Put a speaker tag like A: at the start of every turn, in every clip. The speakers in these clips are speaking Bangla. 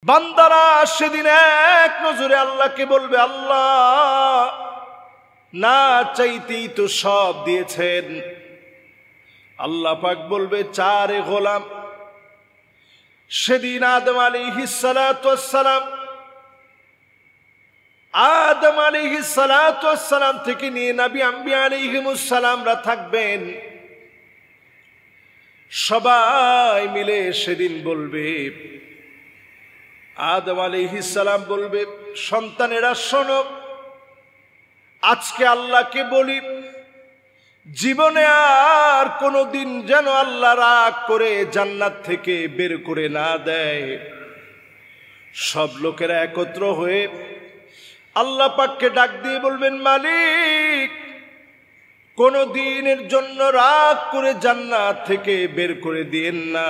A: বান্দারা সেদিন এক নজরে আল্লাহকে বলবে, আল্লাহ না চাইতেই তো সব দিয়েছেন। আল্লাহ পাক বলবে, চারে গোলাম। সেদিন আদম আলাইহিস সালাতু ওয়াস সালাম, আদম আলাইহিস সালাতু ওয়াস সালাম থেকে নিয়ে নবী আম্বিয়া আলাইহিমুস সালামরা থাকবেন। সবাই মিলে সেদিন বলবে, আদম আলাইহিস সালাম বলবে, সন্তানেরা শোনো, আজকে আল্লাহকে বলি জীবনে আর কোনোদিন যেন আল্লাহ রাগ করে জান্নাত থেকে বের করে না দেয়। সব লোকেরা একত্র হয়ে আল্লাহ পাককে ডাক দিয়ে বলবেন, মালিক কোনো দিনের জন্য রাগ করে জান্নাত থেকে বের করে দিয়েন না।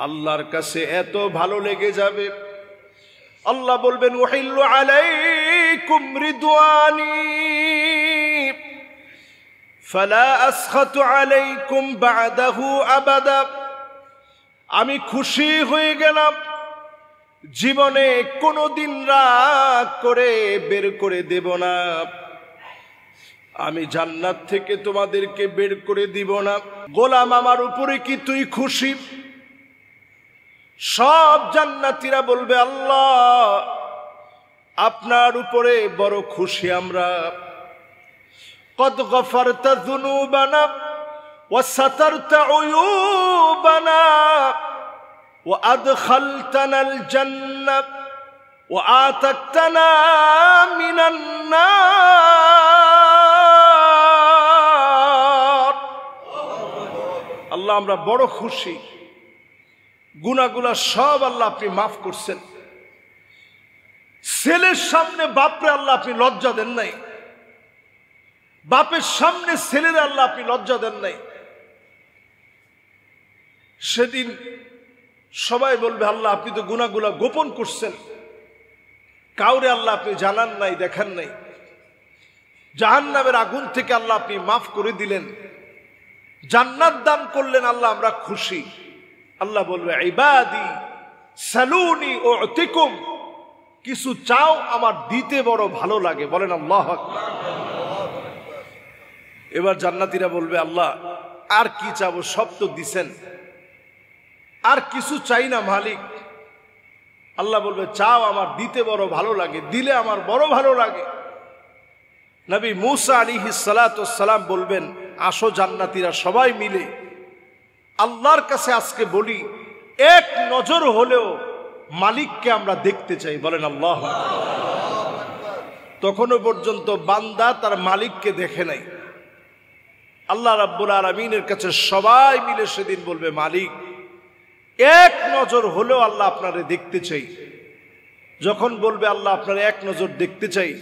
A: আল্লাহর কাছে এত ভালো লেগে যাবে, আল্লাহ বলবেন, উহিল্লু আলাইকুম রিদওয়ানি ফালা আসখাতু আলাইকুম বা'দাহু আবাদা। আমি খুশি হয়ে গেলাম, জীবনে কোনোদিন রাগ করে বের করে দেব না। আমি জান্নাত থেকে তোমাদেরকে বের করে দিব না। গোলাম, আমার উপরে কি তুই খুশি? সব জান্নাতীরা বলবে, আল্লাহ আপনার উপরে বড় খুশি আমরা। কদ গফরতা যুনুবানা ওয়া সাতারতা উয়ুবানা ওয়া আদখালতানাল জান্নাহ ওয়া আতাকতানা মিনান নার। আল্লাহ আমরা বড় খুশি, গুনাহগুলো সব আল্লাহ আপনি মাফ করছেন। ছেলের সামনে বাপরে আল্লাহ আপনি লজ্জা দেন নাই, বাপের সামনে ছেলের আল্লাহ আপনি লজ্জা দেন নাই। সেদিন সবাই বলবে, আল্লাহ আপনি তো গুনাহগুলো গোপন করছেন, কাউরে আল্লাহ আপনি জানান নাই, দেখান নাই। জাহান্নামের আগুন থেকে আল্লাহ আপনি মাফ করে দিলেন, জান্নাত দান করলেন, আল্লাহ আমরা খুশি। আল্লাহ বলবে, ইবাদি সালুনি উতিকুম, কিছু চাও আমার দিতে বড় ভালো লাগে। বলেন আল্লাহু আকবার। এবার জান্নাতীরা বলবে, আল্লাহ আর কি চাবো, সব তো দিছেন, আর কিছু চাই না মালিক। আল্লাহ বলবে, চাও আমার দিতে বড় ভালো লাগে, দিলে আমার বড় ভালো লাগে। নবী মূসা আলাইহিস সালাতু ওয়াস সালাম বলবেন, আসো জান্নাতীরা সবাই মিলে আল্লাহর কাছে আজকে বলি, এক নজর হলেও মালিককে আমরা দেখতে চাই। বলেন আল্লাহু আকবার। তখনও পর্যন্ত বান্দা তার মালিককে দেখে নাই। আল্লাহ রাব্বুল আলামিনের কাছে সবাই মিলে সেদিন বলবে, মালিক এক নজর হলেও আল্লাহ আপনারে দেখতে চাই। যখন বলবে আল্লাহ আপনারে এক নজর দেখতে চাই,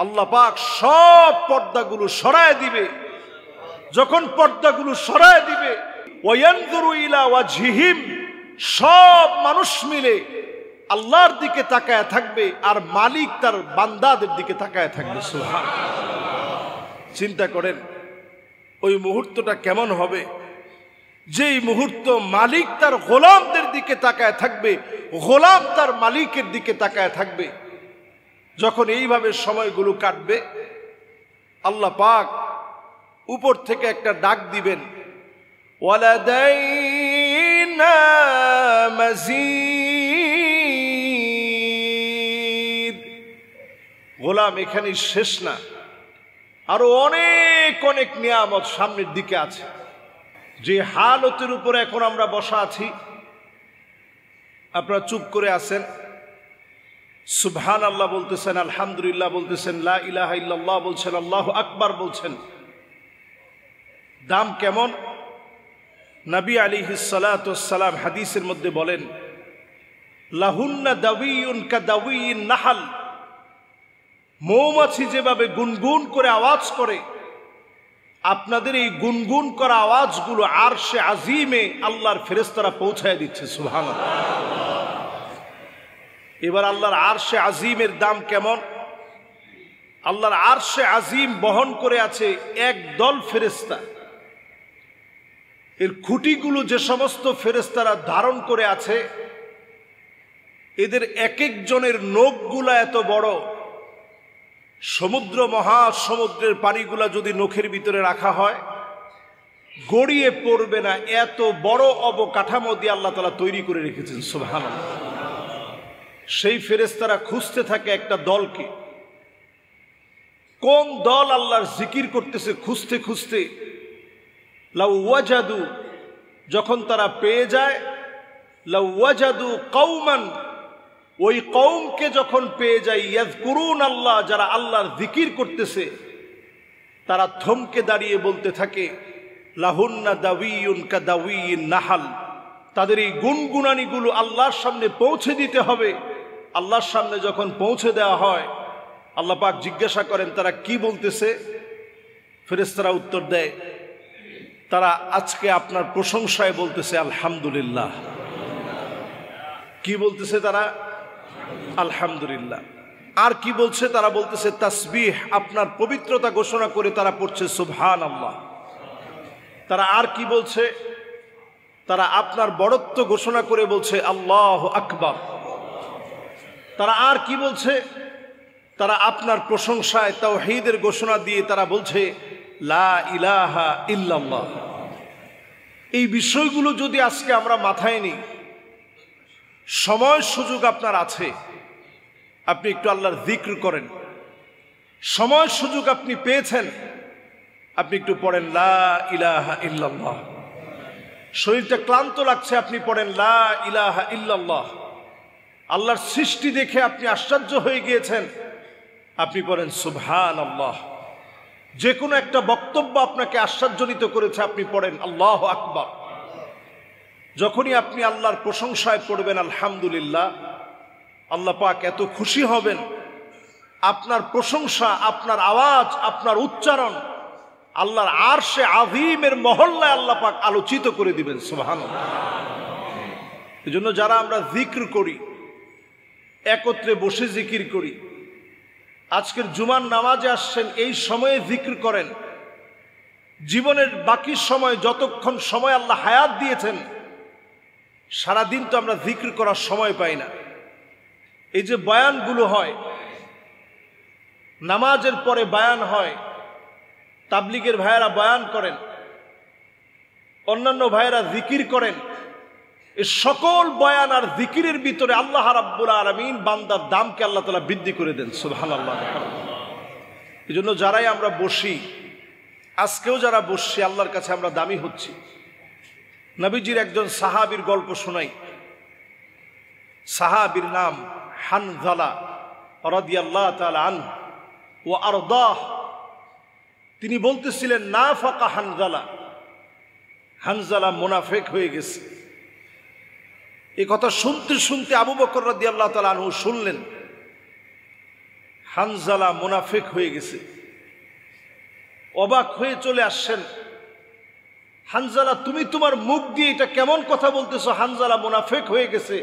A: আল্লাহ পাক সব পর্দাগুলো সরায় দিবে। যখন পর্দাগুলো সরায় দিবে, ওয়ায়ানজুরু ইলা ওয়াজহিহিম, সব মানুষ মিলে আল্লাহর দিকে তাকায় থাকবে, আর মালিক তার বান্দাদের দিকে তাকায় থাকবে। সুবহানাল্লাহ। চিন্তা করেন ওই মুহূর্তটা কেমন হবে, যেই মুহূর্ত মালিক তার গোলামদের দিকে তাকায় থাকবে, গোলাম তার মালিকের দিকে তাকায় থাকবে। যখন এইভাবে সময়গুলো কাটবে, আল্লাহ পাক উপর থেকে একটা ডাক দিবেন, ওয়ালাদাইনা মাজিদ। গোলাম এখানে শেষ না, আরো অনেক অনেক নিয়ামত সামনের দিকে আছে। যে হালতের উপরে এখন আমরা বসা আছি, আপনারা চুপ করে আছেন, সুবহানাল্লাহ বলতেছেন, আলহামদুলিল্লাহ বলতেছেন, লা ইলাহা ইল্লাল্লাহ বলছেন, আল্লাহু আকবার বলছেন। দাম কেমন? নবী আলাইহিস সালাতু ওয়াস সালাম হাদিসের মধ্যে বলেন, লাহুন্না দাওয়িউন কাদাওয়িন নাহাল। মৌমাছি যেভাবে গুনগুন করে আওয়াজ করে, আপনাদের এই গুনগুন করা আওয়াজগুলো আরশে আজিমে আল্লাহর ফেরেশতারা পৌঁছায় দিচ্ছে। সুবহানাল্লাহ। এবার আল্লাহর আরশে আজিমের দাম কেমন? আল্লাহর আরশে আজিম বহন করে আছে এক দল ফেরেশতা। এর খুঁটিগুলো যে সমস্ত ফেরেশতারা ধারণ করে আছে, এদের এক একজনের নখগুলা এত বড়, সমুদ্র মহাসমুদ্রের পানিগুলা যদি নখের ভিতরে রাখা হয় গড়িয়ে পড়বে না, এত বড় অবকাঠামো দিয়ে আল্লাহ তাআলা তৈরি করে রেখেছেন। সুবহানাল্লাহ। সেই ফেরেশতারা খুঁজতে থাকে একটা দলকে, কোন দল আল্লাহর জিকির করতেছে খুঁজতে খুঁজতে লাউ ওয়াজাদু, যখন তারা পেয়ে যায় লাউ ওয়াজাদু কওমান, ওই কওমকে যখন পেয়ে যায় ইয়াযকুরুন আল্লাহ, যারা আল্লাহর জিকির করতেছে, তারা থমকে দাঁড়িয়ে বলতে থাকে লাহুন্না দাওয়িয়ুন কাদাওয়িন নাহাল, তাদের এই গুনগুনানিগুলো আল্লাহর সামনে পৌঁছে দিতে হবে। আল্লাহর সামনে যখন পৌঁছে দেওয়া হয় আল্লাহ পাক জিজ্ঞাসা করেন তারা কি বলতেছে? ফেরেশতারা উত্তর দেয় তারা আজকে আপনার প্রশংসায় বলতেছে আলহামদুলিল্লাহ। কি বলতেছে তারা? আলহামদুলিল্লাহ। আর কি বলছে? তারা বলতেছে তাসবিহ, আপনার পবিত্রতা ঘোষণা করে তারা পড়ছে সুবহানাল্লাহ। তারা আর কি বলছে? তারা আপনার বড়ত্ব ঘোষণা করে বলছে আল্লাহু আকবার। তারা আর কি বলছে? তারা আপনার প্রশংসায় তাওহীদের ঘোষণা দিয়ে তারা বলছে লা ইলাহা ইল্লাল্লাহ। এই বিষয়গুলো যদি আজকে আমরা মাথায় নিই, সময় সুযোগ আপনার আছে, আপনি একটু আল্লাহর জিক্র করেন। সময় সুযোগ আপনি পেয়েছেন, আপনি একটু পড়েন লা ইলাহা ইল্লাল্লাহ। শরীরটা ক্লান্ত লাগছে, আপনি পড়েন লা ইলাহা ইল্লাল্লাহ। আল্লাহর সৃষ্টি দেখে আপনি আশ্চর্য হয়ে গিয়েছেন, আপনি পড়েন সুবহানাল্লাহ। যে কোনো একটা বক্তব্য আপনাকে আশ্চর্যজনিত করেছে, আপনি পড়েন আল্লাহু আকবার। যখনই আপনি আল্লাহর প্রশংসায় পড়বেন আলহামদুলিল্লাহ, আল্লাহ পাক এত খুশি হবেন, আপনার প্রশংসা, আপনার আওয়াজ, আপনার উচ্চারণ আল্লাহর আরশে আযীমের মহল্লায় আল্লাহ পাক আলোচিত করে দিবেন। সুবহানাল্লাহ। এজন্য যারা আমরা জিক্র করি, একত্রে বসে জিকির করি, আজকের জুমার নামাজে আসছেন, এই সময়ে জিক্র করেন। জীবনের বাকি সময়, যতক্ষণ সময় আল্লাহ হায়াত দিয়েছেন, সারাদিন তো আমরা জিক্র করার সময় পাই না। এই যে বয়ানগুলো হয়, নামাজের পরে বয়ান হয়, তাবলীগের ভাইয়েরা বয়ান করেন, অন্যান্য ভাইয়েরা জিকির করেন, এই সকল বয়ান আর জিকিরের ভিতরে আল্লাহ রাব্বুল আলামিন বান্দার দামকে আল্লাহ তাআলা বৃদ্ধি করে দেন। সুবহানাল্লাহ। এই জন্য যারাই আমরা বসি, আজকেও যারা বসছি, আল্লাহর কাছে আমরা দামি হচ্ছি। নবীজির একজন সাহাবীর গল্প শোনাই। সাহাবীর নাম হানজালা রাদিয়াল্লাহু তাআলা আনহু ওয়া আরদাহ। তিনি বলতেছিলেন নাফাকা হানজালা, হানজালা মুনাফিক হয়ে গেছে। এই কথা শুনতে শুনতে আবু বকর রাদিয়াল্লাহু তাআলা আনহু শুনলেন হানজালা মুনাফিক হয়ে গেছে। অবাক হয়ে চলে আসছেন, হানজালা তুমি তোমার মুখ দিয়ে এটা কেমন কথা বলতেছো, হানজালা মুনাফিক হয়ে গেছে?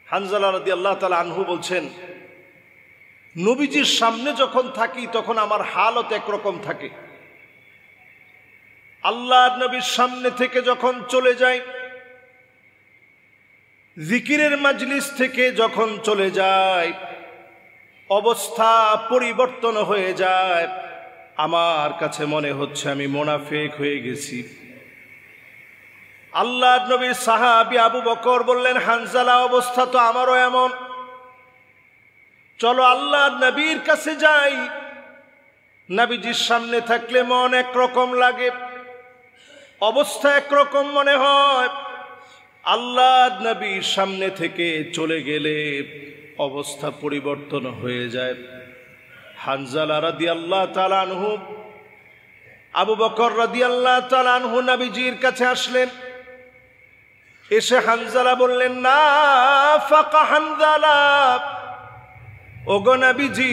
A: হানজালা রাদিয়াল্লাহু তাআলা আনহু বলছেন, নবীজির সামনে যখন থাকি তখন আমার হালত একরকম থাকে, আল্লাহর নবীর সামনে থেকে যখন চলে যাই, জিকিরের মাজলিস থেকে যখন চলে যায়, অবস্থা পরিবর্তন হয়ে যায়। আমার কাছে মনে হচ্ছে আমি মুনাফিক হয়ে গেছি। আল্লাহর নবীর সাহাবী আবু বকর বললেন, হানজালা অবস্থা তো আমারও এমন, চলো আল্লাহর নবীর কাছে যাই। নবীজির সামনে থাকলে মন একরকম লাগে, অবস্থা একরকম মনে হয়, আল্লাহর নবীর সামনে থেকে চলে গেলে অবস্থা পরিবর্তন হয়ে যায়। হানজালা রাদিয়াল্লাহু তাআলা আনহু, আবু বকর রাদিয়াল্লাহু তাআলা আনহু নবীজির কাছে আসলেন। এসে হানজালা বললেন, নাফাকা হানজালা, ওগো নবীজি,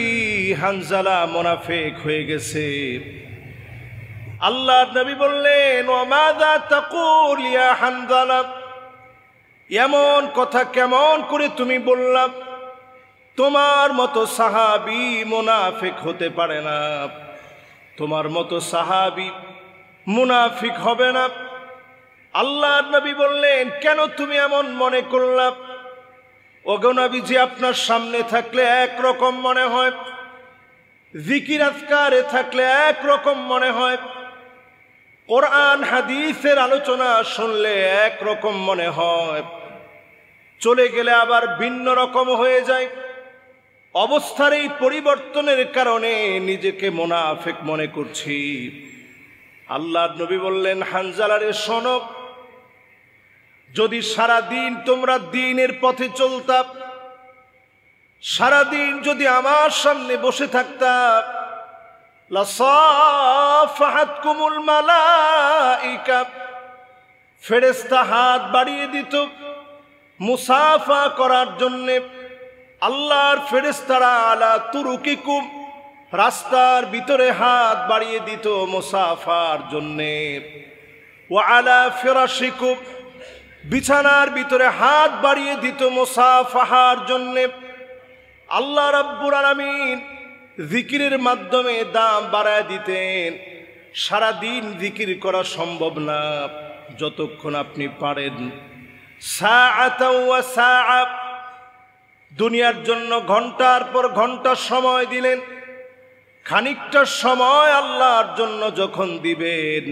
A: হানজালা মুনাফিক হয়ে গেছে। আল্লাহর নবী বললেন, ওয়া মাযা তাকুল ইয়া হানজালা, এমন কথা কেমন করে তুমি বললা? তোমার মতো সাহাবী মুনাফিক হতে পারে না, তোমার মতো সাহাবী মুনাফিক হবে না। আল্লাহর নবী বললেন, কেন তুমি এমন মনে করলা? ওগো নবীজি, আপনার সামনে থাকলে একরকম মনে হয়, জিকির আজকারে থাকলে একরকম মনে হয়, কোরআন হাদিসের আলোচনা শুনলে একরকম মনে হয়, চলে গেলে আবার ভিন্ন রকম হয়ে যায়। অবস্থার এই পরিবর্তনের কারণে নিজেকে মুনাফিক মনে করছি। আল্লাহর নবী বললেন, হানজালারে শোনো, যদি সারা দিন তোমরা দ্বীনের পথে চলতা, সারা দিন যদি আমার সামনে বসে থাকতা, লাসাফাহাতকুমুল মালাইকা, ফেরেশতা হাত বাড়িয়ে দিত মুসাফা করার জন্যে। আল্লাহর ফেরেশতারা আলা তুরুকিকুম, রাস্তার ভিতরে হাত বাড়িয়ে দিত মুসাফার জন্যে। ওয়া আলা ফিরাশিকুম, বিছানার ভিতরে হাত বাড়িয়ে দিত মুসাফাহার জন্যে। আল্লাহ রাব্বুল আলামিন জিকিরের মাধ্যমে দাম বাড়ায় দিতেন। সারা দিন জিকির করা সম্ভব না, যতক্ষণ আপনি পারেন। সাআতাও ওয়া সাআ, দুনিয়ার জন্য ঘন্টার পর ঘন্টা সময় দিলেন, খানিকটা সময় আল্লাহর জন্য যখন দিবেন,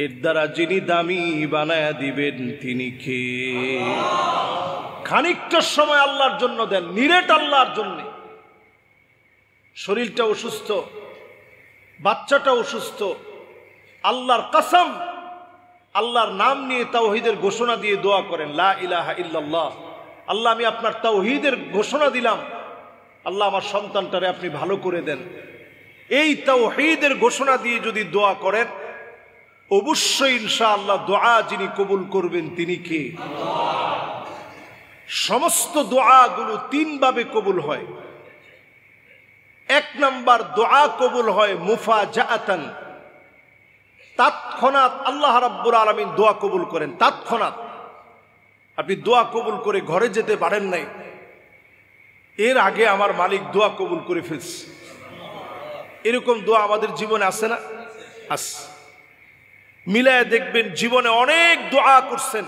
A: এর দ্বারা যিনি দামি বানায়া দিবেন তিনি কে? খানিকটা সময় আল্লাহর জন্য দেন, নিরেট আল্লাহর জন্য। শরীরটা অসুস্থ, বাচ্চাটা অসুস্থ, আল্লাহর কসম, আল্লাহর নাম নিয়ে তাওহীদের ঘোষণা দিয়ে দোয়া করেন, লা ইলাহা ইল্লাল্লাহ। আল্লাহ, আমি আপনার তাওহীদের ঘোষণা দিলাম, আল্লাহ আমার সন্তানটারে আপনি ভালো করে দেন। এই তাওহীদের ঘোষণা দিয়ে যদি দোয়া করেন, অবশ্যই ইনশাআল্লাহ দোয়া যিনি কবুল করবেন তিনি কে? সমস্ত দোয়াগুলো তিন ভাবে কবুল হয়। এক নাম্বার, দোয়া কবুল হয় মুফাজাআতান, তৎক্ষণাৎ আল্লাহ রাব্বুল আলামিন দোয়া কবুল করেন। তৎক্ষণাৎ আপনি দোয়া কবুল করে ঘরে যেতে পারেন নাই, এর আগে আমার মালিক দোয়া কবুল করে ফেলছে। এরকম দোয়া আমাদের জীবনে আছে না? আছে। মিলায় দেখবেন জীবনে অনেক দোয়া করছেন,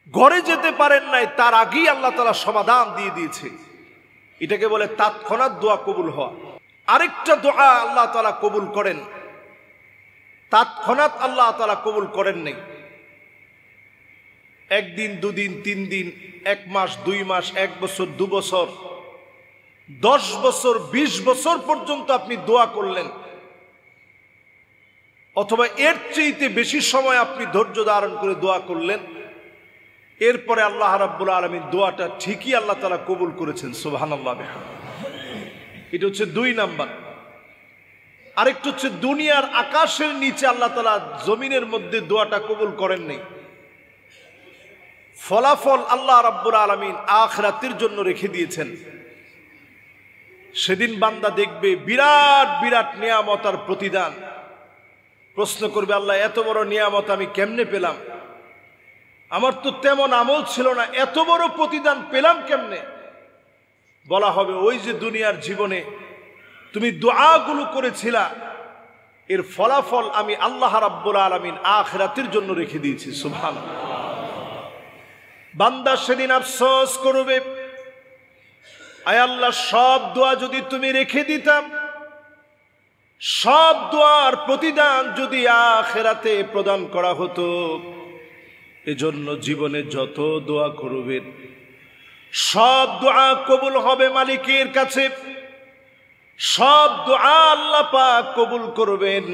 A: ঘরে যেতে পারেন নাই, তার আগেই আল্লাহ তাআলা সমাধান দিয়ে দিয়েছে। এটাকে বলে তৎক্ষণাৎ দোয়া কবুল হওয়া। আরেকটা দোয়া আল্লাহ তাআলা কবুল করেন, তৎক্ষণাৎ আল্লাহ তাআলা কবুল করেন নাই। একদিন, দুদিন, 3 দিন, 1 মাস, 2 মাস, 1 বছর, 2 বছর, 10 বছর, 20 বছর পর্যন্ত আপনি দোয়া করলেন, অথবা এর চেয়ে বেশি সময় আপনি ধৈর্য ধারণ করে দোয়া করলেন। এরপরে আল্লাহ রাব্বুল আলামিন দোয়াটা ঠিকই আল্লাহ তাআলা কবুল করেছেন। সুবহানাল্লাহ। এটা হচ্ছে 2 নাম্বার। আরেকটা হচ্ছে দুনিয়ার আকাশের নিচে আল্লাহ তাআলা জমিনের মধ্যে দোয়াটা কবুল করেন নাই। ফলাফল আল্লাহ রাব্বুল আলামিন আখিরাতের জন্য রেখে দিয়েছেন। সেদিন বান্দা দেখবে বিরাট বিরাট নিয়ামত আর প্রতিদান। প্রশ্ন করবে, আল্লাহ এত বড় নিয়ামত আমি কেমনে পেলাম? আমার তো তেমন আমল ছিল না, এত বড় প্রতিদান পেলাম কেমনে? বলা হবে, ওই যে দুনিয়ার জীবনে তুমি দোয়াগুলো করেছিলা, এর ফলাফল আমি আল্লাহ রাব্বুল আলামিন আখিরাতের জন্য রেখে দিয়েছি। সুবহানাল্লাহ। বান্দা সেদিন আফসোস করবে, আয় আল্লাহ, সব দোয়া যদি তুমি রেখে দিতাম, সব দোয়ার প্রতিদান যদি আখিরাতে প্রদান করা হতো। এজন্য জীবনে যত দোয়া করবেন সব দোয়া কবুল হবে মালিকের কাছে। সব দোয়া আল্লাহ পাক কবুল করবেন।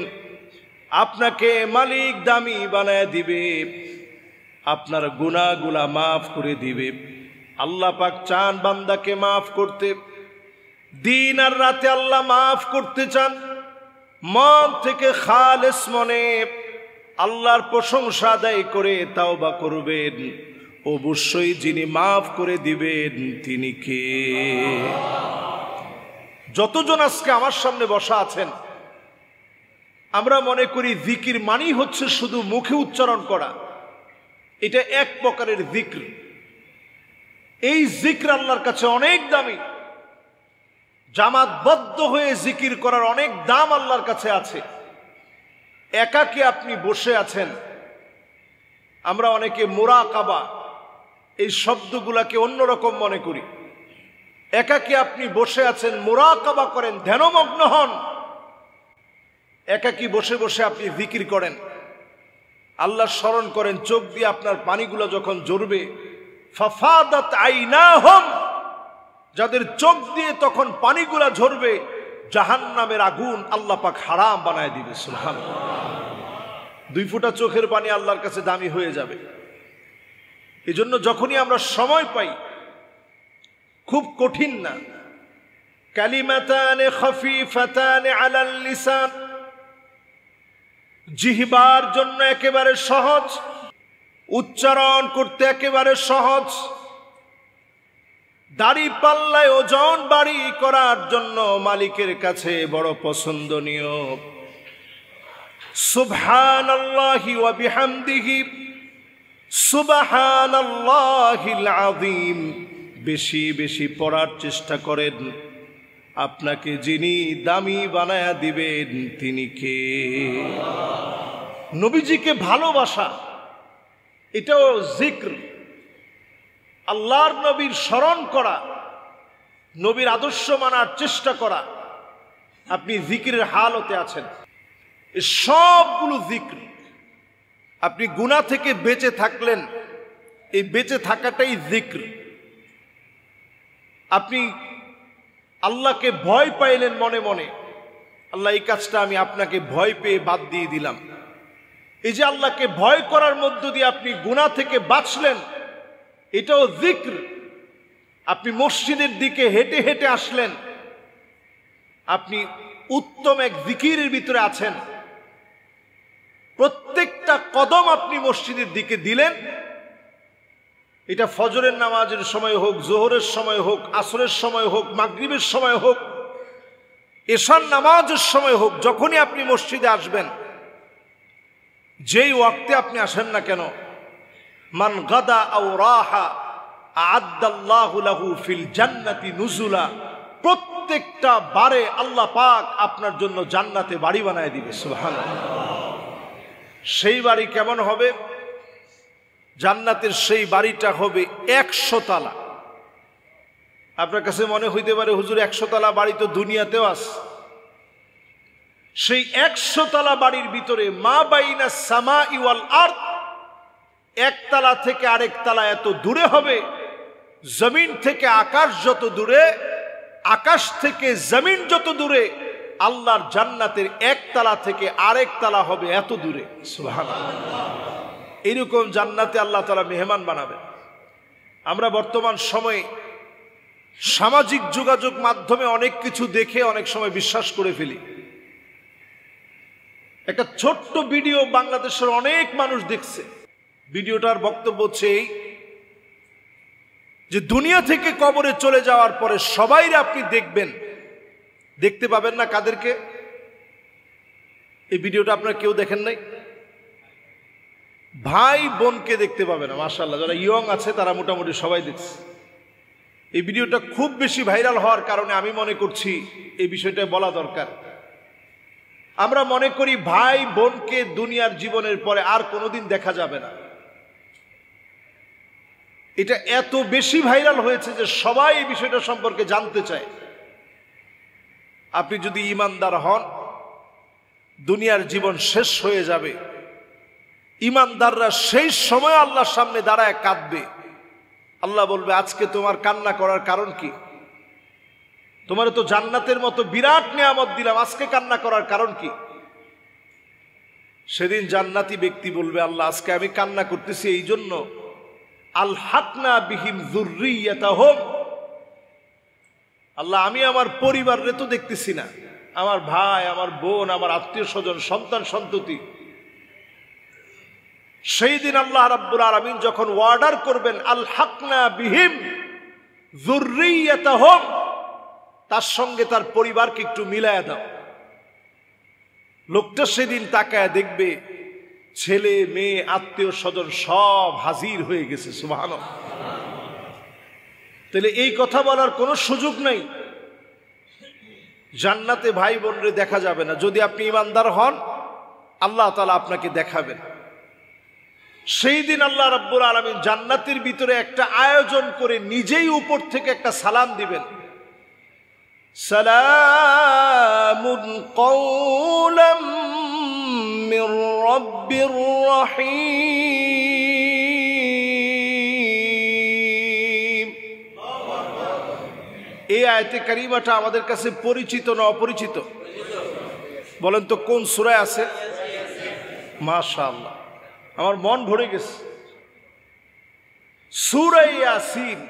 A: আপনাকে মালিক দামি বানায় দিবে, আপনার গুনাহগুলা মাফ করে দিবে। আল্লাহ পাক চান বান্দাকে মাফ করতে। দিন আর রাতে আল্লাহ মাফ করতে চান। মন থেকে খালেস মনে আল্লাহর প্রশংসা আদায় করে তাওবা করবেন। অবশ্যই যিনি মাফ করে দিবেন তিনি কে? যতজন আজকে আমার সামনে বসা আছেন, আমরা মনে করি জিকির মানেই হচ্ছে শুধু মুখে উচ্চারণ করা। এটা এক প্রকারের জিক্র। এই জিক্র আল্লাহর কাছে অনেক দামি। জামাতবদ্ধ হয়ে জিকির করার অনেক দাম আল্লাহর কাছে আছে। একাকে আপনি বসে আছেন, আমরা অনেকে মুরাকাবা, এই শব্দগুলাকে অন্যরকম মনে করি। একাকী আপনি বসে আছেন, মুরাকাবা করেন, ধ্যানমগ্ন হন, একাকী বসে বসে আপনি জিকির করেন, আল্লাহ স্মরণ করেন, চোখ দিয়ে আপনার পানিগুলো যখন ঝরবে, ফাফাদাত আইনাহুম, যাদের চোখ দিয়ে তখন পানিগুলা ঝরবে, জাহান্নামের আগুন আল্লাহ পাক হারাম বানায় দিবে। সুবহানাল্লাহ। 2 ফোঁটা চোখের পানি আল্লাহর কাছে দামি হয়ে যাবে। এজন্য যখনই আমরা সময় পাই, খুব কঠিন না, কালিমাতানে খফিফাতানে আলাল লিসান, জিহ্বার জন্য একেবারে সহজ, উচ্চারণ করতে একেবারে সহজ, দাড়ি পাল্লায় ওজন বাড়ি করার জন্য মালিকের কাছে বড় পছন্দনীয়। সুবহানাল্লাহি ওয়া বিহামদিহি সুবহানাল্লাহিল আযীম। বেশি বেশি পড়ার চেষ্টা করেন। আপনাকে যিনি দামি বানায়া দিবেন তিনি কে? নবীজিকে ভালোবাসা, এটাও জিক্র। আল্লাহর নবীর স্মরণ করা, নবীর আদর্শ মানার চেষ্টা করা, আপনি জিকিরের হালতে আছেন। এই সবগুলো জিক্র। আপনি গুনাহ থেকে বেঁচে থাকলেন, এই বেঁচে থাকাটাই জিক্র। আপনি আল্লাহকে ভয় পাইলেন মনে মনে, আল্লাহ এই কাজটা আমি আপনাকে ভয় পেয়ে বাদ দিয়ে দিলাম। এই যে আল্লাহকে ভয় করার মধ্য দিয়ে আপনি গুনাহ থেকে বাঁচলেন, এটাও জিক্র। আপনি মসজিদের দিকে হেঁটে হেঁটে আসলেন, আপনি উত্তম এক জিকিরের ভিতরে আছেন। প্রত্যেকটা কদম আপনি মসজিদের দিকে দিলেন, এটা ফজরের নামাজের সময় হোক, জোহরের সময় হোক, আসরের সময় হোক, মাগরিবের সময় হোক, এশার নামাজের সময় হোক, যখনই আপনি মসজিদে আসবেন, যেই ওয়াক্তে আপনি আসেন না কেন, মান গাদা আও রাহা আ'আদ্দাল্লাহু লাহু ফিল জান্নাতি নুজুলা, প্রত্যেকটা বারে আল্লাহ পাক আপনার জন্য জান্নাতে বাড়ি বানায় দিবে। সুবহানাল্লাহ। সেই বাড়ি কেমন হবে? জান্নাতের সেই বাড়িটা হবে 100 তালা। আপনার কাছে মনে হইতে পারে হুজুর 100 তালা বাড়ি তো দুনিয়াতেও আছে। সেই 100 তালা বাড়ির ভিতরে মা বাইনা সামাই ওয়াল আরদ, এক তালা থেকে আরেক তালা এত দূরে হবে, জমিন থেকে আকাশ যত দূরে, আকাশ থেকে জমিন যত দূরে, আল্লাহর জান্নাতের এক তালা থেকে আরেক তালা হবে এত দূরে। সুবহানাল্লাহ। এরকম জান্নাতে আল্লাহ তাআলা মেহমান বানাবেন। আমরা বর্তমান সময়ে সামাজিক যোগাযোগ মাধ্যমে অনেক কিছু দেখে অনেক সময় বিশ্বাস করে ফেলি। একটা ছোট্ট ভিডিও বাংলাদেশের অনেক মানুষ দেখছে। ভিডিওটার বক্তব্য হচ্ছে এই যে দুনিয়া থেকে কবরে চলে যাওয়ার পরে সবাইরে আপনি দেখবেন, দেখতে পাবেন না কাদেরকে? এই ভিডিওটা আপনারা কেউ দেখেন নাই? ভাই বোনকে দেখতে পাবে না। মাশাআল্লাহ, যারা ইয়ং আছে তারা মোটামুটি সবাই দেখছে। এই ভিডিওটা খুব বেশি ভাইরাল হওয়ার কারণে আমি মনে করছি এই বিষয়টা বলা দরকার। আমরা মনে করি ভাই বোনকে দুনিয়ার জীবনের পরে আর কোনোদিন দেখা যাবে না। এটা এত বেশি ভাইরাল হয়েছে যে সবাই এই বিষয়টা সম্পর্কে জানতে চায়। আপনি যদি ঈমানদার হন, দুনিয়ার জীবন শেষ হয়ে যাবে, ঈমানদাররা সেই সময় আল্লাহর সামনে দাঁড়ায় কাঁদবে। আল্লাহ বলবে, আজকে তোমার কান্না করার কারণ কি? তোমার তো জান্নাতের মতো বিরাট নিয়ামত দিলাম, আজকে কান্না করার কারণ কি? সেদিন জান্নাতি ব্যক্তি বলবে, আল্লাহ আজকে আমি কান্না করতেছি এই জন্য, আলহাকনা বিহিম যুররিয়াতাহুম, আল্লাহ আমি আমার পরিবারে তো দেখতেছি না, আমার ভাই, আমার বোন, আমার আত্মীয় স্বজন, সন্তান সন্ততি। সেই দিন আল্লাহ রাব্বুল আলামিন যখন অর্ডার করবেন আলহাকনা বিহিম যুররিয়াতাহুম, তার সঙ্গে তার পরিবারকে একটু মিলায়া দাও, লোকটা সেদিন তাকায় দেখবে ছেলে মেয়ে আত্মীয় স্বজন সব হাজির হয়ে গেছে। সুবহানাল্লাহ। তাহলে এই কথা বলার কোনো সুযোগ নেই। জান্নাতে ভাই বোনরে দেখা যাবে না। যদি আপনি ঈমানদার হন, আল্লাহ তাআলা আপনাকে দেখাবেন। সেই দিন আল্লাহ রাব্বুল আলামিন জান্নাতের ভিতরে একটা আয়োজন করে নিজেই উপর থেকে একটা সালাম দিবেন, সালামুন কওলাম মির রাব্বির রহিম। এই আয়াতে কারিমাটা আমাদের কাছে পরিচিত না অপরিচিত? বলেন তো কোন সূরায় আছে? মাশাআল্লাহ, আমার মন ভরে গেছে। সূরা ইয়াসিন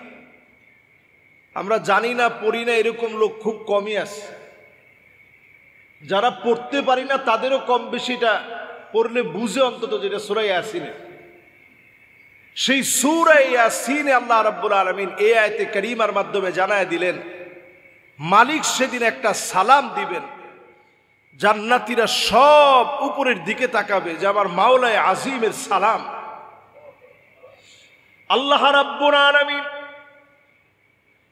A: আমরা জানি না, পড়ি না, এরকম লোক খুব কমই আছে। যারা পড়তে পারি না তাদেরও কম বেশিটা পড়লে বুঝে অন্তত, যেটা সূরা ইয়াসিনে। সেই সূরা ইয়াসিনে আল্লাহ রাব্বুল আলামিন এই আয়াতে কারিমার মাধ্যমে জানায় দিলেন, মালিক সেদিন একটা সালাম দিবেন, জান্নাতীরা সব উপরের দিকে তাকাবে যে আমার মাওলায়ে আজিমের সালাম। আল্লাহ রাব্বুল আলামিন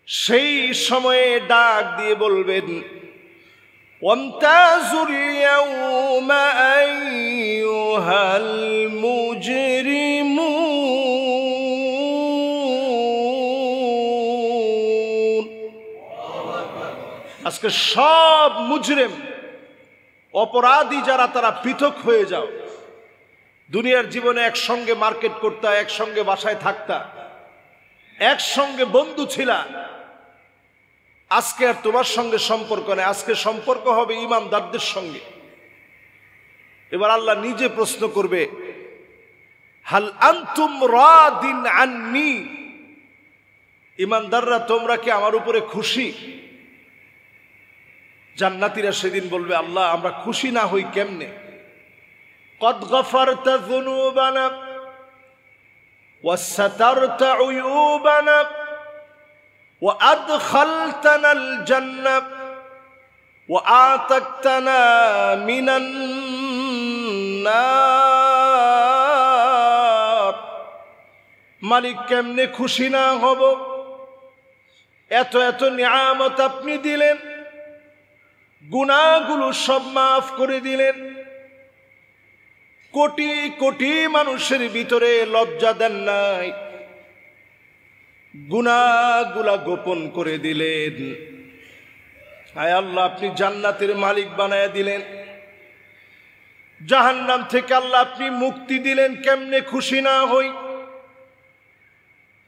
A: সেই সময়ে ডাক দিয়ে বলবেন, ওয়ামতাজুল ইয়াউমা আইয়ুহাল মুজরিমুন। আজকে সব মুজরিম, অপরাধী যারা, তারা পৃথক হয়ে যাও। দুনিয়ার জীবনে একসঙ্গে মার্কেট করতা, একসঙ্গে বাসায় থাকতা, একসঙ্গে বন্ধু ছিলা, আজকে আর তোমার সঙ্গে সম্পর্ক নেই। আজকে সম্পর্ক হবে ইমানদারদের সঙ্গে। এবার আল্লাহ নিজে প্রশ্ন করবে, হাল আনতুম রাদিন আন্নি, ইমানদাররা তোমরা কি আমার উপরে খুশি? জান্নাতীরা সেদিন বলবে, আল্লাহ আমরা খুশি না হই কেমনে? কদ গফারতা যুনুবানা ওয়া সাতারতা উয়ুবানা ওয়া আদখালতানাল জান্নাহ ওয়া আতাকতানা মিনান নার। মালিক কেমনে খুশি না হব? এত এত নিয়ামত আপনি দিলেন, গুনাহগুলো সব মাফ করে দিলেন, কোটি কোটি মানুষের ভিতরে লজ্জা দেন নাই, গুনাহগুলা গোপন করে দিলেন। আয় আল্লাহ, আপনি জান্নাতের মালিক বানায় দিলেন, জাহান্নাম থেকে আল্লাহ আপনি মুক্তি দিলেন, কেমনে খুশি না হই?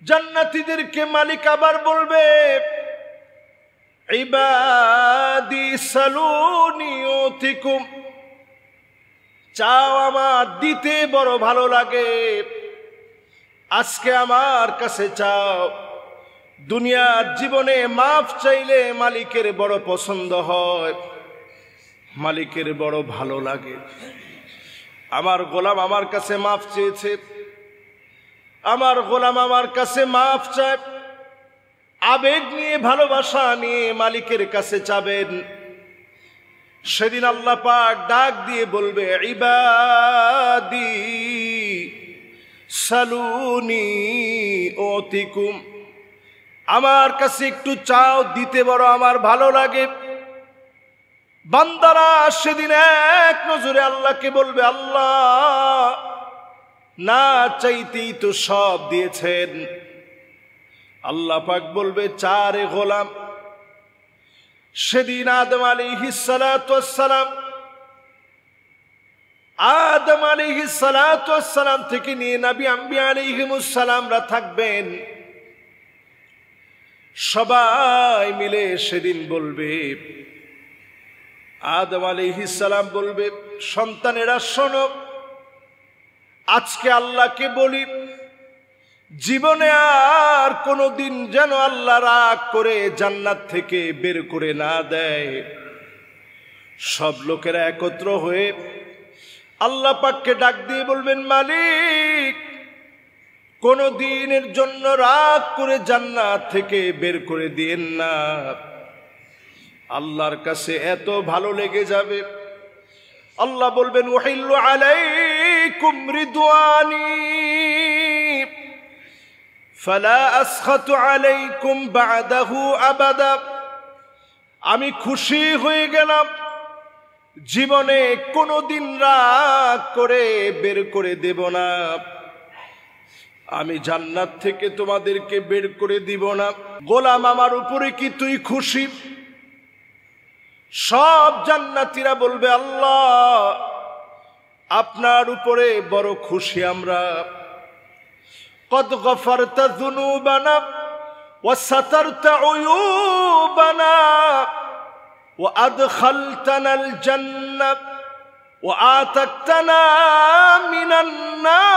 A: জান্নাতীদেরকে মালিক আবার বলবে, ইবাদি সালুনি উতিকুম, চাও আমার দিতে বড় ভালো লাগে, আজকে আমার কাছে চাও। দুনিয়ার জীবনে মাফ চাইলে মালিকের বড় পছন্দ হয়, মালিকের বড় ভালো লাগে। আমার গোলাম আমার কাছে মাফ চেয়েছে, আমার গোলাম আমার কাছে মাফ চায়, আবেগ নিয়ে, ভালোবাসা নিয়ে মালিকের কাছে চাবেন। সেদিন আল্লাহ পাক ডাক দিয়ে বলবে, ইবাদি সালুনি উতিকুম, আমার কাছে একটু চাও, দিতে বড় আমার ভালো লাগে। বান্দারা সেদিন এক নজরে আল্লাহকে বলবে, আল্লাহ না চাইতেই তো সব দিয়েছেন। আল্লাহ পাক বলবে, চারে গোলাম। সেদিন আদম আলাইহিস সালাতু ওয়াস সালাম, আদম আলাইহিস সালাতু ওয়াস সালাম থেকে নিয়ে নবী আম্বিয়া আলাইহিমুস সালামরা থাকবেন। সবাই মিলে সেদিন বলবে, আদম আলাইহিস সালাম বলবে, সন্তানেরা শোনো, আজকে আল্লাহকে বলি, জীবনে আর কোনোদিন যেন আল্লাহ রাগ করে জান্নাত থেকে বের করে না দেয়। সব লোকেরা একত্র হয়ে আল্লাহ পাককে ডাক দিয়ে বলবেন, মালিক কোন দিনের জন্য রাগ করে জান্নাত থেকে বের করে দিয়েন না। আল্লাহর কাছে এত ভালো লেগে যাবে, আল্লাহ বলবেন, উহিল্লু আলাইকুম রিদওয়ানি ফালা আসখাতু আলাইকুম বা'দাহু আবাদা। আমি খুশি হয়ে গেলাম, জীবনে কোনোদিন রাগ করে বের করে দেব না। আমি জান্নাত থেকে তোমাদেরকে বের করে দিব না। গোলাম আমার উপরে কি তুই খুশি? সব জান্নাতীরা বলবে আল্লাহ আপনার উপরে বড় খুশি আমরা। কদ গফারতা যুনুবানা ওয়া সাতারতা উয়ুবানা ওয়া আদখালতানাল জান্নাত ওয়া আতাকতানা মিনান নার।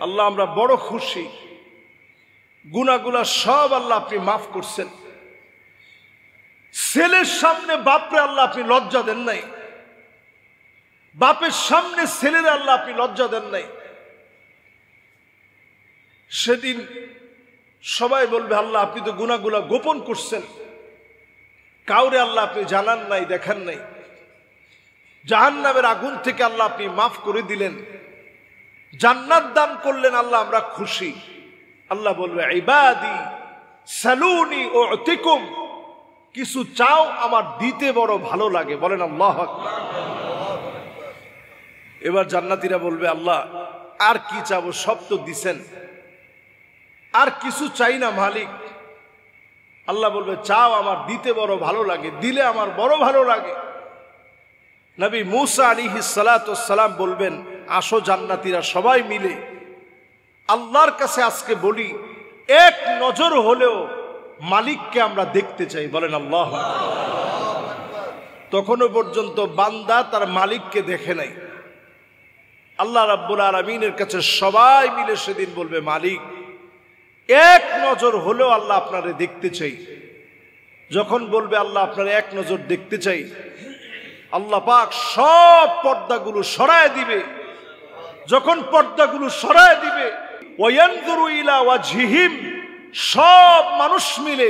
A: আল্লাহ আমরা বড় খুশি, গুনাহগুলো সব আল্লাহ আপনি মাফ করছেন। ছেলের সামনে বাপরে আল্লাহ আপনি লজ্জা দেন নাই, বাপের সামনে ছেলের আল্লাহ আপনি লজ্জা দেন নাই। সেদিন সবাই বলবে আল্লাহ আপনি তো গুনাহগুলো গোপন করছেন, কাউরে আল্লাহ আপনি জানান নাই, দেখান নাই। জাহান্নামের আগুন থেকে আল্লাহ আপনি মাফ করে দিলেন, জান্নাত দান করলেন, আল্লাহ আমরা খুশি। আল্লাহ বলবে ইবাদি সালুনি উতিকুম, কিছু চাও আমার দিতে বড় ভালো লাগে। বলেন আল্লাহু আকবার। এবার জান্নাতীরা বলবে আল্লাহ আর কি চাবো, সব তো দিছেন, আর কিছু চাই না মালিক। আল্লাহ বলবে চাও আমার দিতে বড় ভালো লাগে, দিলে আমার বড় ভালো লাগে। নবী মূসা আলাইহিস সালাতু ওয়াস সালাম বলবেন আসো জান্নাতীরা সবাই মিলে আল্লাহর কাছে আজকে বলি এক নজর হলেও মালিককে আমরা দেখতে চাই। বলেন আল্লাহু আকবার। তখনও পর্যন্ত বান্দা তার মালিককে দেখে নাই। আল্লাহ রাব্বুল আলামিনের কাছে সবাই মিলে সেদিন বলবে মালিক এক নজর হলেও আল্লাহ আপনারে দেখতে চাই। যখন বলবে আল্লাহ আপনারে এক নজর দেখতে চাই, আল্লাহ পাক সব পর্দাগুলো সরায় দিবে। যখন পর্দাগুলো সরায় দিবে ওয়ায়ানজুরু ইলা ওয়াজহিহিম, সব মানুষ মিলে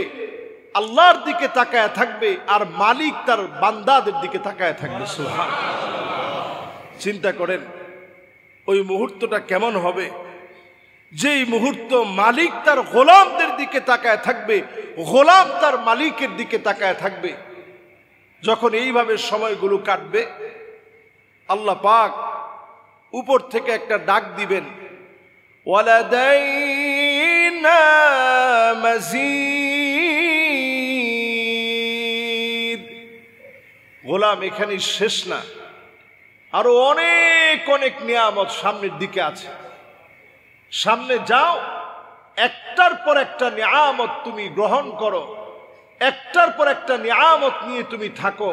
A: আল্লাহর দিকে তাকায় থাকবে আর মালিক তার বান্দাদের দিকে তাকায় থাকবে। সুবহানাল্লাহ। চিন্তা করেন ওই মুহূর্তটা কেমন হবে, যেই মুহূর্ত মালিক তার গোলামদের দিকে তাকায় থাকবে, গোলাম তার মালিকের দিকে তাকায় থাকবে। যখন এইভাবে সময়গুলো কাটবে আল্লাহ পাক উপর থেকে একটা ডাক দিবেন, ওয়ালাদাইনা মাজিদ। গোলাম এখানেই শেষ না, আরো অনেক অনেক নিয়ামত সামনের দিকে আছে। সামনে যাও, একটার পর একটা নিয়ামত তুমি গ্রহণ করো, একটার পর একটা নিয়ামত নিয়ে তুমি থাকো।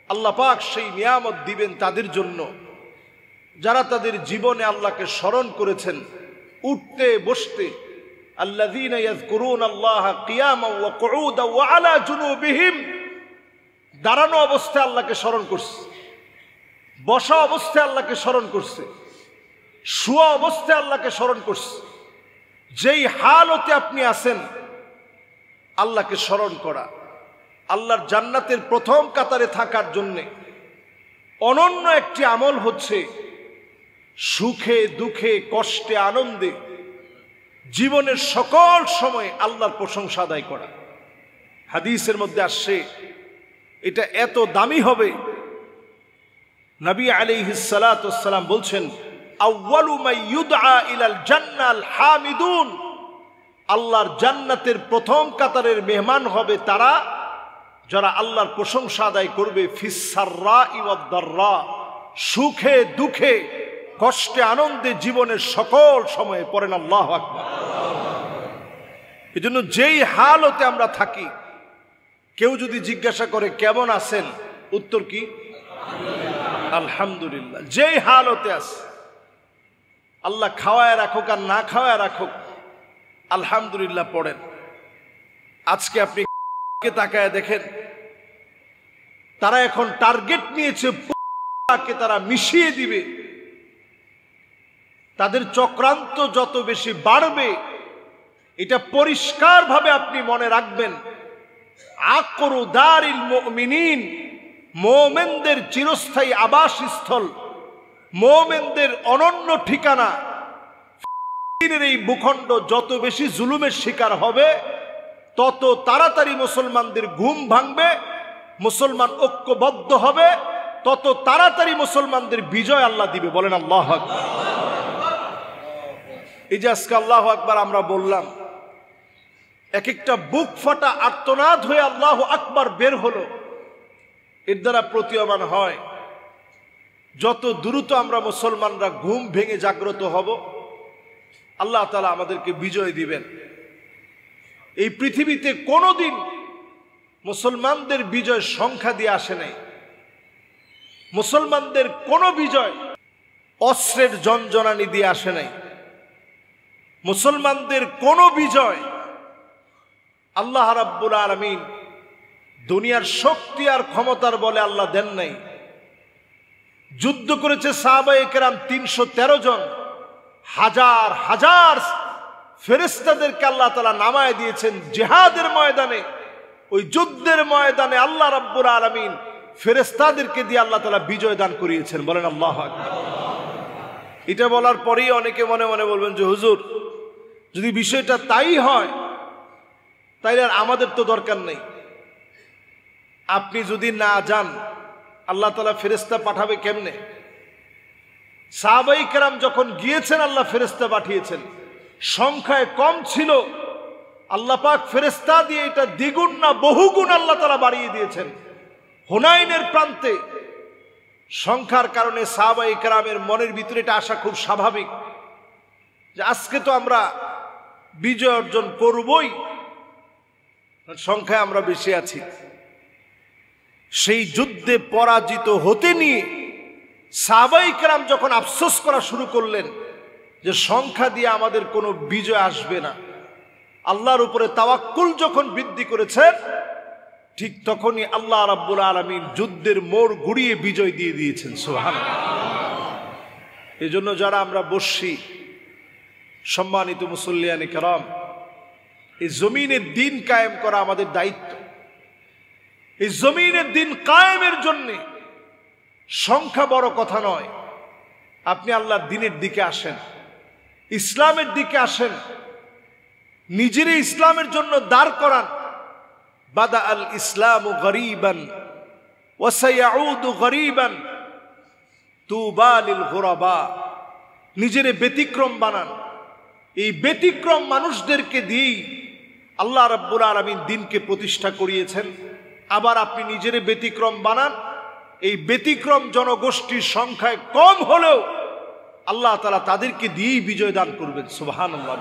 A: আল্লাহ পাক সেই নিয়ামত দিবেন তাদের জন্য যারা তাদের জীবনে আল্লাহকে স্মরণ করেছেন উঠতে বসতে। আল্লাযীনা ইয়াযকুরুনাল্লাহা কিয়ামান ওয়া কুউদান ওয়া আলা জুনুবিহিম, দাঁড়ানো অবস্থায় আল্লাহকে স্মরণ করছে, বসা অবস্থায় আল্লাহকে স্মরণ করছে, শুয়া অবস্থায় আল্লাহকে স্মরণ করছে। যেই হালতে আপনি আছেন আল্লাহকে স্মরণ করা, আল্লাহর জান্নাতের প্রথম কাতারে থাকার জন্য অনন্য একটি আমল হচ্ছে সুখে দুঃখে কষ্টে আনন্দে জীবনের সকল সময় আল্লাহর প্রশংসা আদায় করা। হাদিসের মধ্যে আসছে এটা এত দামি হবে, নবী আলাইহিস সালাতু ওয়াস সালাম বলছেন আউয়ালু মা ইউদআ ইলাল জান্নাল হামিদুন, আল্লাহর জান্নাতের প্রথম কাতারের মেহমান হবে তারা যারা আল্লাহর প্রশংসা আদায় করবে। ফিস সাররাই ওয়াদ দাররা, সুখে দুঃখে কষ্টে আনন্দে জীবনের সকল সময়ে। পড়েন আল্লাহু আকবার। এজন্য যেই হালতে আমরা থাকি, কেউ যদি জিজ্ঞাসা করে কেমন আছেন, উত্তর কি? আলহামদুলিল্লাহ। যেই হালতে আছে, আল্লাহ খাওয়ায় রাখুক আর না খাওয়ায় রাখুক, আলহামদুলিল্লাহ পড়েন। আজকে আপনি তাকায় দেখেন, তারা এখন টার্গেট নিয়েছে তারা মিশিয়ে দিবে। তাদের চক্রান্ত যত বেশি বাড়বে, এটা পরিষ্কারভাবে আপনি মনে রাখবেন। আকরু দারিল মুমিনিন, মুমিনদের চিরস্থায়ী আবাসস্থল, মুমিনদের অনন্য ঠিকানা। এই ভূখণ্ড যত বেশি জুলুমের শিকার হবে, তত তাড়াতাড়ি মুসলমানদের ঘুম ভাঙবে, মুসলমান ঐক্যবদ্ধ হবে, তত তাড়াতাড়ি মুসলমানদের বিজয় আল্লাহ দিবে। বলেন আল্লাহু আকবার। এই যে আজকে আল্লাহু আকবার আমরা বললাম, এক একটা বুক ফাটা আর্তনাদ হয়ে আল্লাহু আকবার বের হলো, এর দ্বারা প্রতীয়মান হয় যত দ্রুত আমরা মুসলমানরা ঘুম ভেঙে জাগ্রত হব, আল্লাহ তাআলা আমাদেরকে বিজয় দিবেন। এই পৃথিবীতে কোনোদিন মুসলমানদের বিজয় সংখ্যা দিয়ে আসে নাই। মুসলমানদের কোনো বিজয় অস্ত্রের জনজনানি দিয়ে আসে নাই। মুসলমানদের কোনো বিজয় আল্লাহ রাব্বুল আলামিন দুনিয়ার শক্তি আর ক্ষমতার বলে আল্লাহ দেন নাই। যুদ্ধ করেছে সাহাবায়ে কেরাম 313 জন, হাজার হাজার ফেরেশতাদেরকে আল্লাহ তাআলা নামায় দিয়েছেন জিহাদের ময়দানে। ওই যুদ্ধের ময়দানে আল্লাহ রাব্বুল আলামিন ফেরেশতাদেরকে দিয়ে আল্লাহ তাআলা বিজয় দান করিয়েছেন। বলেন আল্লাহু আকবার। এটা বলার পরেই অনেকে মনে মনে বলবেন যে হুজুর, যদি বিষয়টা তাই হয় তাইলে আর আমাদের তো দরকার নেই। আপনি যদি না যান আল্লাহ তাআলা ফেরেশতা পাঠাবে কেমনে? সাহাবায়ে কেরাম যখন গিয়েছেন আল্লাহ ফেরেশতা পাঠিয়েছেন, সংখ্যায় কম ছিল, আল্লাহ পাক ফেরেশতা দিয়ে এটা দ্বিগুণ না বহুগুণ আল্লাহ তাআলা বাড়িয়ে দিয়েছেন। হুনাইনের প্রান্তে সংখ্যার কারণে সাহাবায়ে কেরামের মনের ভিতরে এটা আসা খুব স্বাভাবিক যে আজকে তো আমরা বিজয় অর্জন করবই, সংখ্যায় আমরা বেশি আছি। সেই যুদ্ধে পরাজিত হতে নিয়ে সাহাবায়ে কেরাম যখন আফসোস করা শুরু করলেন যে সংখ্যা দিয়ে আমাদের কোনো বিজয় আসবে না, আল্লাহর উপরে তাওয়াক্কুল যখন বৃদ্ধি করেছেন, ঠিক তখনই আল্লাহ রাব্বুল আলামিন যুদ্ধের মোড় ঘুরিয়ে বিজয় দিয়ে দিয়েছেন। সুবহানাল্লাহ। এই জন্য যারা আমরা বসছি, সম্মানিত মুসল্লিয়ানে কেরাম, এই জমিনের দিন কায়েম করা আমাদের দায়িত্ব। এই জমিনের দিন কায়েমের জন্য সংখ্যা বড় কথা নয়। আপনি আল্লাহর দ্বীনের দিকে আসেন, ইসলামের দিকে আসেন, নিজেরই ইসলামের জন্য দাঁড় করান। বাদা আল ইসলামু গরীবান ওয়া সায়াউদু গরীবান তুবা লিল গুরাবা। নিজেরে ব্যতিক্রম বানান। এই ব্যতিক্রম মানুষদেরকে দিয়েই আল্লাহ রাব্বুল আলামিন দ্বীনকে প্রতিষ্ঠা করিয়েছেন। আবার আপনি নিজেরে ব্যতিক্রম বানান। এই ব্যতিক্রম জনগোষ্ঠীর সংখ্যায় কম হলেও আল্লাহ তাআলা তাদেরকে দিয়েই বিজয় দান করবেন। সুবহানাল্লাহ।